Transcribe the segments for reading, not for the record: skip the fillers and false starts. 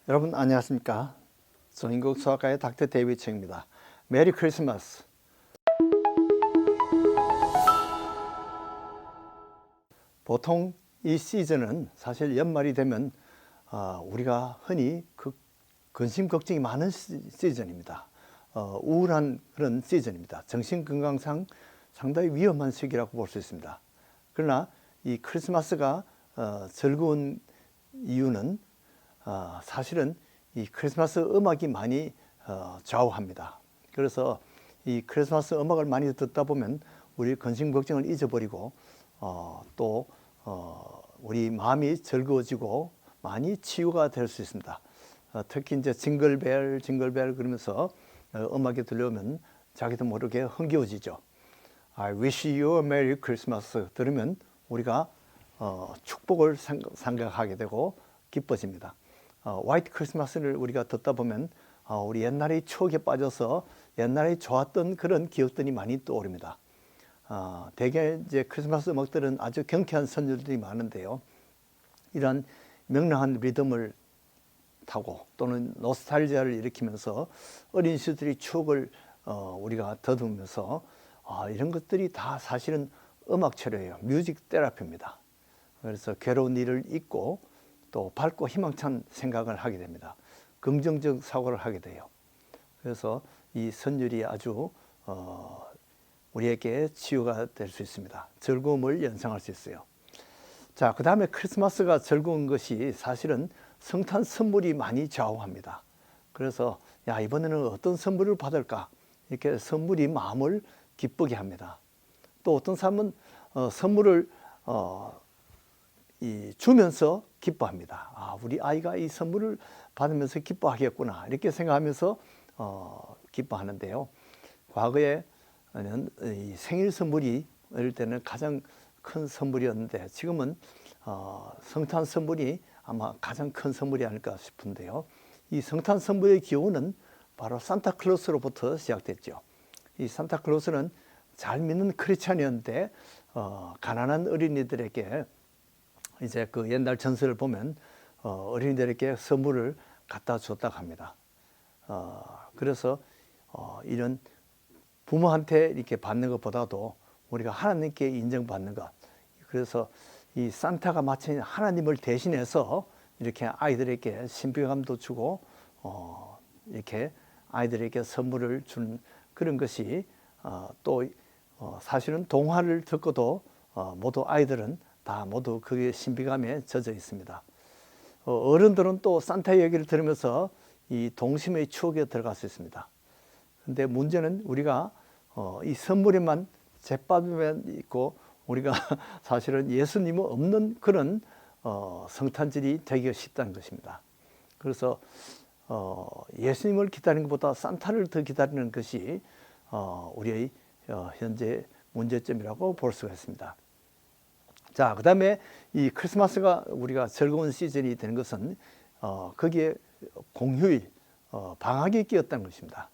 여러분 안녕하십니까? 성인국 수학과의 닥터 데이비드 청입니다. 메리 크리스마스. 보통 이 시즌은 사실 연말이 되면 우리가 흔히 근심 걱정이 많은 시즌입니다. 우울한 그런 시즌입니다. 정신건강상 상당히 위험한 시기라고 볼 수 있습니다. 그러나 이 크리스마스가 즐거운 이유는 사실은 이 크리스마스 음악이 많이 좌우합니다. 그래서 이 크리스마스 음악을 많이 듣다 보면 우리 근심 걱정을 잊어버리고 또 우리 마음이 즐거워지고 많이 치유가 될 수 있습니다. 특히 이제 징글벨 그러면서 음악이 들려오면 자기도 모르게 흥겨워지죠. I wish you a merry Christmas 들으면 우리가 축복을 생각하게 되고 기뻐집니다. 화이트 크리스마스를 우리가 듣다 보면 우리 옛날의 추억에 빠져서 옛날에 좋았던 그런 기억들이 많이 떠오릅니다. 대개 이제 크리스마스 음악들은 아주 경쾌한 선율들이 많은데요. 이런 명랑한 리듬을 타고 또는 노스탈지아를 일으키면서 어린 시절의 추억을 우리가 더듬으면서 이런 것들이 다 사실은 음악 치료예요. 뮤직 테라피입니다. 그래서 괴로운 일을 잊고 또 밝고 희망찬 생각을 하게 됩니다. 긍정적 사고를 하게 돼요. 그래서 이 선율이 아주 우리에게 치유가 될 수 있습니다. 즐거움을 연상할 수 있어요. 자, 그 다음에 크리스마스가 즐거운 것이 사실은 성탄 선물이 많이 좌우합니다. 그래서 야, 이번에는 어떤 선물을 받을까? 이렇게 선물이 마음을 기쁘게 합니다. 또 어떤 사람은 선물을 주면서 기뻐합니다. 우리 아이가 이 선물을 받으면서 기뻐하겠구나 이렇게 생각하면서 기뻐하는데요. 과거에는 이 생일 선물이 어릴 때는 가장 큰 선물이었는데 지금은 성탄 선물이 아마 가장 큰 선물이 아닐까 싶은데요. 이 성탄 선물의 기원은 바로 산타클로스로부터 시작됐죠. 이 산타클로스는 잘 믿는 크리스찬이었는데 가난한 어린이들에게 이제 그 옛날 전설을 보면 어린이들에게 선물을 갖다 줬다고 합니다. 그래서 이런 부모한테 이렇게 받는 것보다도 우리가 하나님께 인정받는 것. 그래서 이 산타가 마치 하나님을 대신해서 이렇게 아이들에게 신비감도 주고 이렇게 아이들에게 선물을 주는 그런 것이 또 사실은 동화를 듣고도 모두 아이들은 다 모두 그게 신비감에 젖어 있습니다. 어른들은 또 산타 얘기를 들으면서 이 동심의 추억에 들어갈 수 있습니다. 근데 문제는 우리가 이 선물에만 재빠져 있고 우리가 사실은 예수님은 없는 그런 성탄절이 되기 쉽다는 것입니다. 그래서 예수님을 기다리는 것보다 산타를 더 기다리는 것이 우리의 현재 문제점이라고 볼 수가 있습니다. 자, 그 다음에 이 크리스마스가 우리가 즐거운 시즌이 되는 것은 거기에 공휴일, 방학이 끼었다는 것입니다.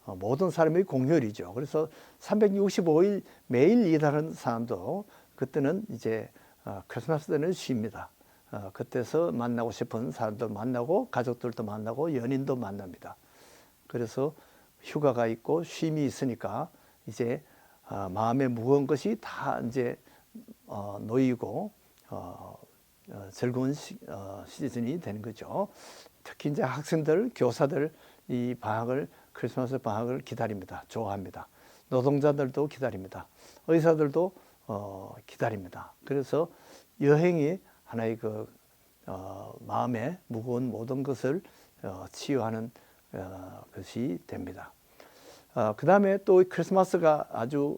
모든 사람의 공휴일이죠. 그래서 365일 매일 일하는 사람도 그때는 이제 크리스마스 때는 쉽니다. 그때서 만나고 싶은 사람도 만나고 가족들도 만나고 연인도 만납니다. 그래서 휴가가 있고 쉼이 있으니까 이제 마음에 무거운 것이 다 이제 놓이고 즐거운 시즌이 되는 거죠. 특히 이제 학생들, 교사들 이 방학을 크리스마스 방학을 기다립니다. 좋아합니다. 노동자들도 기다립니다. 의사들도 기다립니다. 그래서 여행이 하나의 그 마음에 무거운 모든 것을 치유하는 것이 됩니다. 그 다음에 또 크리스마스가 아주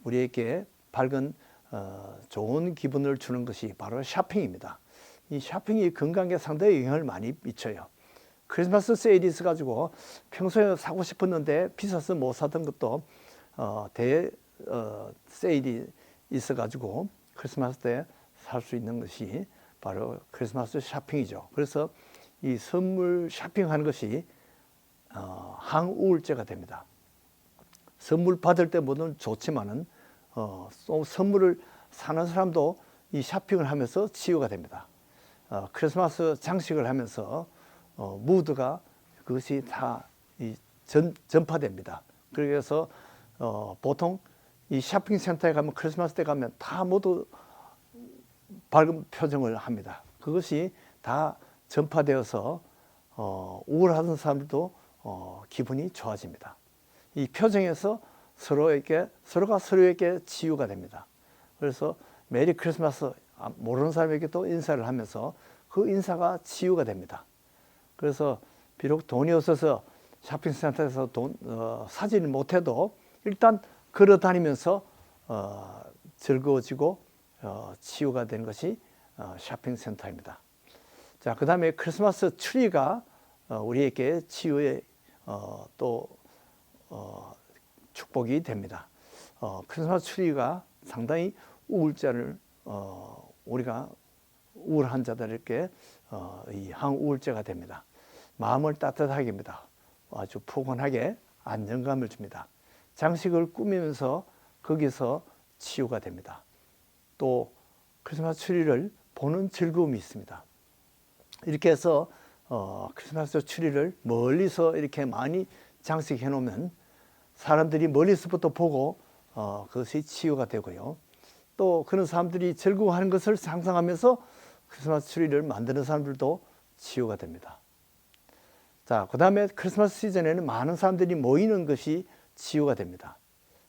우리에게 밝은 좋은 기분을 주는 것이 바로 쇼핑입니다. 이 쇼핑이 건강에 상당히 영향을 많이 미쳐요. 크리스마스 세일이 있어가지고 평소에 사고 싶었는데 비싸서 못 사던 것도 세일이 있어가지고 크리스마스 때 살 수 있는 것이 바로 크리스마스 쇼핑이죠. 그래서 이 선물 쇼핑하는 것이 항우울제가 됩니다. 선물 받을 때 뭐든 좋지만은 선물을 사는 사람도 이 쇼핑을 하면서 치유가 됩니다. 크리스마스 장식을 하면서 무드가 그것이 다 전파됩니다. 그래서 보통 이 쇼핑센터에 가면 크리스마스 때 가면 다 모두 밝은 표정을 합니다. 그것이 다 전파되어서 우울하던 사람들도 기분이 좋아집니다. 이 표정에서 서로가 서로에게 치유가 됩니다. 그래서 메리 크리스마스 모르는 사람에게 또 인사를 하면서 그 인사가 치유가 됩니다. 그래서 비록 돈이 없어서 쇼핑센터에서 사지를 못해도 일단 걸어 다니면서 즐거워지고 치유가 되는 것이 쇼핑센터입니다. 자, 그 다음에 크리스마스 트리가 우리에게 치유의 또 축복이 됩니다. 크리스마스 트리가 상당히 우울자를 우리가 우울한 자들에게 이 항우울제가 됩니다. 마음을 따뜻하게 합니다. 아주 포근하게 안정감을 줍니다. 장식을 꾸미면서 거기서 치유가 됩니다. 또 크리스마스 트리를 보는 즐거움이 있습니다. 이렇게 해서 크리스마스 트리를 멀리서 이렇게 많이 장식해 놓으면 사람들이 멀리서부터 보고 그것이 치유가 되고요. 또 그런 사람들이 즐거워하는 것을 상상하면서 크리스마스 트리를 만드는 사람들도 치유가 됩니다. 자, 그 다음에 크리스마스 시즌에는 많은 사람들이 모이는 것이 치유가 됩니다.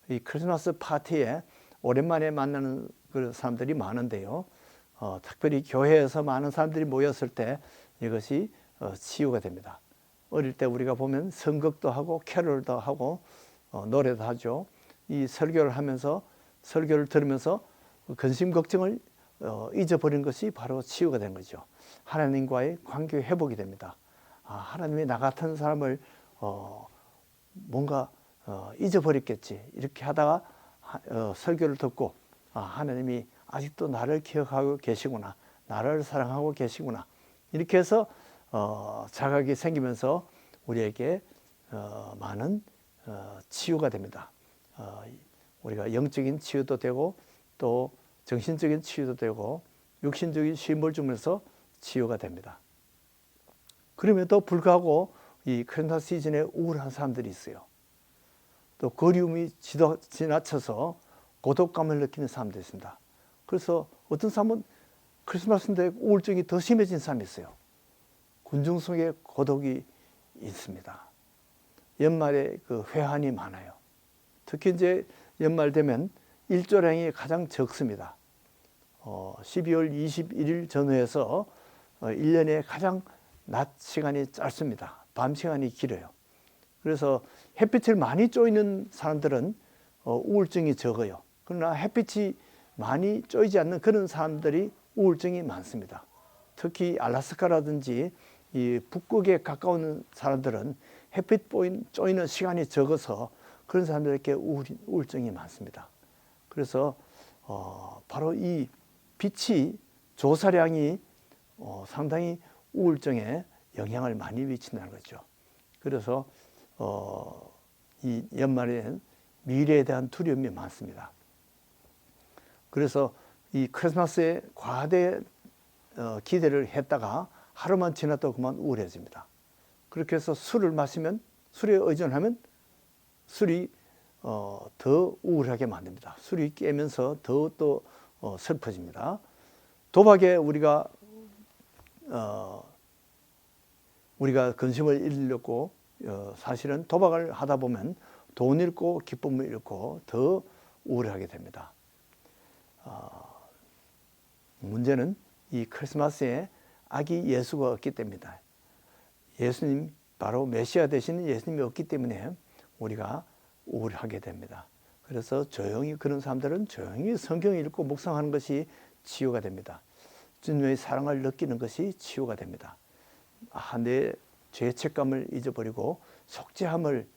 이 크리스마스 파티에 오랜만에 만나는 그 사람들이 많은데요. 특별히 교회에서 많은 사람들이 모였을 때 이것이 치유가 됩니다. 어릴 때 우리가 보면 선곡도 하고 캐롤도 하고 노래도 하죠. 이 설교를 하면서 설교를 들으면서 근심 걱정을 잊어버린 것이 바로 치유가 되는 거죠. 하나님과의 관계 회복이 됩니다. 하나님이 나 같은 사람을 뭔가 잊어버렸겠지 이렇게 하다가 설교를 듣고 하나님이 아직도 나를 기억하고 계시구나, 나를 사랑하고 계시구나, 이렇게 해서 자각이 생기면서 우리에게 많은 치유가 됩니다. 우리가 영적인 치유도 되고 또 정신적인 치유도 되고 육신적인 쉼을 주면서 치유가 됩니다. 그럼에도 불구하고 이 크리스마스 시즌에 우울한 사람들이 있어요. 또 그리움이 지나쳐서 고독감을 느끼는 사람도 있습니다. 그래서 어떤 사람은 크리스마스인데 우울증이 더 심해진 사람이 있어요. 군중 속에 고독이 있습니다. 연말에 그 회한이 많아요. 특히 이제 연말 되면 일조량이 가장 적습니다. 12월 21일 전후에서 1년에 가장 낮 시간이 짧습니다. 밤 시간이 길어요. 그래서 햇빛을 많이 쬐는 사람들은 우울증이 적어요. 그러나 햇빛이 많이 쬐지 않는 그런 사람들이 우울증이 많습니다. 특히 알래스카라든지 이 북극에 가까운 사람들은 햇빛 쬐는 시간이 적어서 그런 사람들에게 우울증이 많습니다. 그래서 바로 이 빛이 조사량이 상당히 우울증에 영향을 많이 미친다는 거죠. 그래서 이 연말에는 미래에 대한 두려움이 많습니다. 그래서 이 크리스마스에 과대 기대를 했다가 하루만 지났다고 그만 우울해집니다. 그렇게 해서 술을 마시면, 술에 의존하면 술이 더 우울하게 만듭니다. 술이 깨면서 더 또 슬퍼집니다. 도박에 우리가 근심을 잃려고 사실은 도박을 하다 보면 돈 잃고 기쁨을 잃고 더 우울하게 됩니다. 문제는 이 크리스마스에 아기 예수가 없기 때문이다. 예수님, 바로 메시아 되시는 예수님이 없기 때문에 우리가 우울하게 됩니다. 그래서 조용히, 그런 사람들은 조용히 성경 읽고 묵상하는 것이 치유가 됩니다. 주님의 사랑을 느끼는 것이 치유가 됩니다. 내 죄책감을 잊어버리고 속죄함을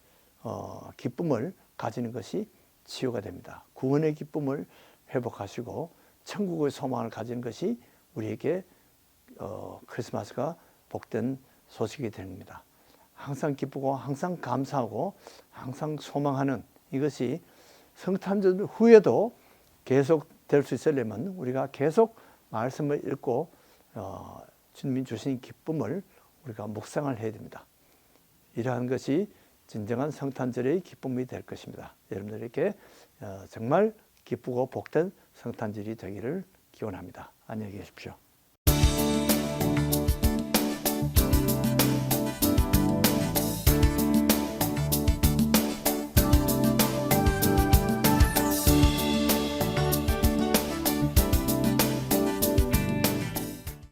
기쁨을 가지는 것이 치유가 됩니다. 구원의 기쁨을 회복하시고 천국의 소망을 가지는 것이 우리에게 크리스마스가 복된 소식이 됩니다. 항상 기쁘고 항상 감사하고 항상 소망하는 이것이 성탄절 후에도 계속 될 수 있으려면 우리가 계속 말씀을 읽고 주님이 주신 기쁨을 우리가 묵상을 해야 됩니다. 이러한 것이 진정한 성탄절의 기쁨이 될 것입니다. 여러분들에게 정말 기쁘고 복된 성탄절이 되기를 기원합니다. 안녕히 계십시오.